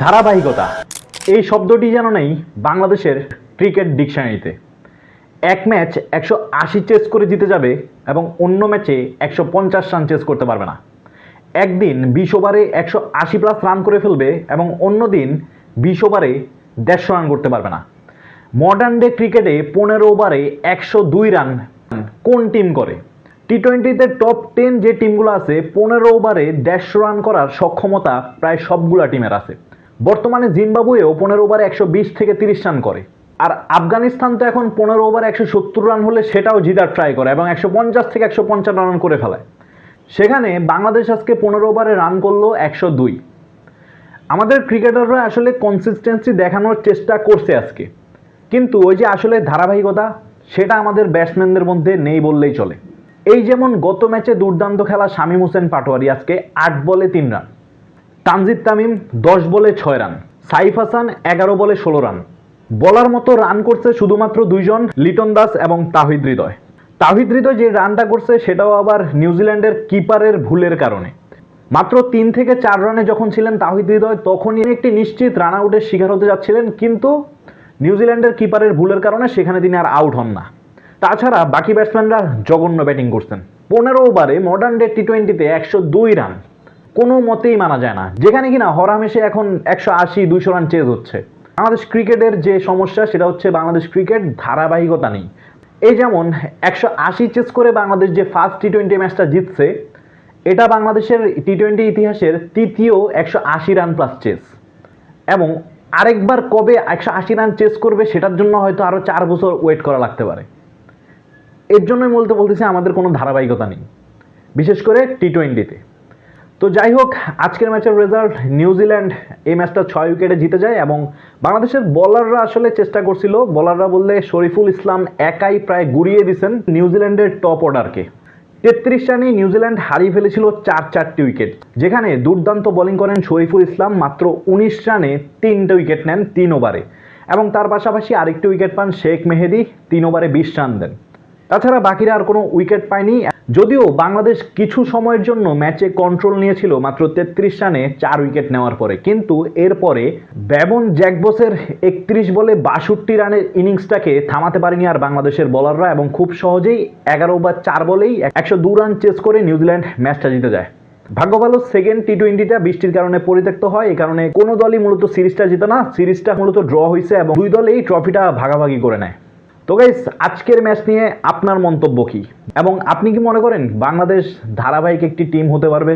ধারাবাহিকতা এই শব্দটি যেন নেই বাংলাদেশের ক্রিকেট ডিকশনারিতে। এক ম্যাচ 180 চেস করে জিতে যাবে এবং অন্য ম্যাচে 150 রান চেস করতে পারবে না। একদিন 20 ওভারে 180+ রান করে ফেলবে এবং অন্য দিন 20 ওভারে 150 রান করতে পারবে না। মডার্ন ডে ক্রিকেটে 15 ওভারে 102 রান কোন টিম করে? টি-20তে টপ 10 যে টিমগুলো আছে 15 ওভারে 150 রান করার সক্ষমতা প্রায় সবগুলা টিমের আছে। বর্তমানে জিম্বাবুয়েও 15 ওভারে 120 থেকে 30 রান করে। আর আফগানিস্তান তো এখন 15 ওভারে 170 রান হলে সেটাও জিতার ট্রাই করে এবং 150 থেকে 155 রান করে ফেলায়। সেখানে বাংলাদেশ আজকে 15 ওভারে রান করলো 102। আমাদের ক্রিকেটাররা আসলে কনসিস্টেন্সি দেখানোর চেষ্টা করছে আজকে, কিন্তু ওই যে আসলে ধারাবাহিকতা সেটা আমাদের ব্যাটসম্যানদের মধ্যে নেই বললেই চলে। এই যেমন গত ম্যাচে দুর্দান্ত খেলা শামীম হোসেন পাটোয়ারি আজকে 8 বলে 3 রান, তানজিদ তামিম 10 বলে 6 রান, সাইফ হাসান 11 বলে 16 রান। বলার মতো রান করছে শুধুমাত্র দুইজন, লিটন দাস এবং তাহিদ হৃদয়। তাহিদ হৃদয় যে রানটা করছে সেটাও আবার নিউজিল্যান্ডের কিপারের ভুলের কারণে। মাত্র 3 থেকে 4 রানে যখন ছিলেন তাহিদ হৃদয় তখনই একটি নিশ্চিত রান আউটের শিকার হতে যাচ্ছিলেন, কিন্তু নিউজিল্যান্ডের কিপারের ভুলের কারণে সেখানে তিনি আর আউট হন না। তাছাড়া বাকি ব্যাটসম্যানরা জঘন্য ব্যাটিং করছেন। 15 ওভারে মডার্ন ডে টি-20তে 102 রান কোনো মতেই মানা যায় না, যেখানে কিনা হরহামেশে এখন 180-200 রান চেজ হচ্ছে। বাংলাদেশ ক্রিকেটের যে সমস্যা সেটা হচ্ছে বাংলাদেশ ক্রিকেট ধারাবাহিকতা নেই। এই যেমন 180 চেস করে বাংলাদেশ যে ফার্স্ট টি-20 ম্যাচটা জিতছে, এটা বাংলাদেশের টি-20 ইতিহাসের তৃতীয় 180 রান প্লাস চেস। এবং আরেকবার কবে 180 রান চেস করবে সেটার জন্য হয়তো আরও 4 বছর ওয়েট করা লাগতে পারে। এর জন্যই বলতেছি আমাদের কোনো ধারাবাহিকতা নেই, বিশেষ করে টি-20তে। তো যাই হোক, আজকের ম্যাচের রেজাল্ট নিউজিল্যান্ড এই ম্যাচটা 6 উইকেটে জিতে যায় এবং বাংলাদেশের বোলাররা আসলে চেষ্টা করছিল, বোলাররা বললে শরীফুল ইসলাম একাই প্রায় গুড়িয়ে দিয়েছেন নিউজিল্যান্ডের টপ অর্ডারকে। 33 রানে নিউজিল্যান্ড হারিয়ে ফেলেছিল 4-4টি উইকেট, যেখানে দুর্দান্ত বোলিং করেন শরীফুল ইসলাম, মাত্র 19 রানে 3টে উইকেট নেন 3 ওভারে, এবং তার পাশাপাশি আরেকটি উইকেট পান শেখ মেহেদি, 3 ওভারে 20 রান দেন। তাছাড়া বাকিরা আর কোনো উইকেট পায়নি। যদিও বাংলাদেশ কিছু সময়ের জন্য ম্যাচে কন্ট্রোল নিয়েছিল মাত্র 33 রানে 4 উইকেট নেওয়ার পরে, কিন্তু এরপরে ব্যাবন জ্যাকবসের 31 বলে 62 রানের ইনিংসটাকে থামাতে পারেনি আর বাংলাদেশের বোলাররা, এবং খুব সহজেই 11 ওভার 4 বলেই 102 রান চেস করে নিউজিল্যান্ড ম্যাচটা জিতে যায়। ভাগ্য ভালো সেকেন্ড টি-20টা বৃষ্টির কারণে পরিত্যক্ত হয়, এই কারণে কোনো দলই মূলত সিরিজটা জিতে না, সিরিজটা মূলত ড্র হয়েছে এবং দুই দল এই ট্রফিটা ভাগাভাগি করে নেয়। তো গাইস, আজকের ম্যাচ নিয়ে আপনার মন্তব্য কি, এবং আপনি কি মনে করেন বাংলাদেশ ধারাবাহিক একটি টিম হতে পারবে?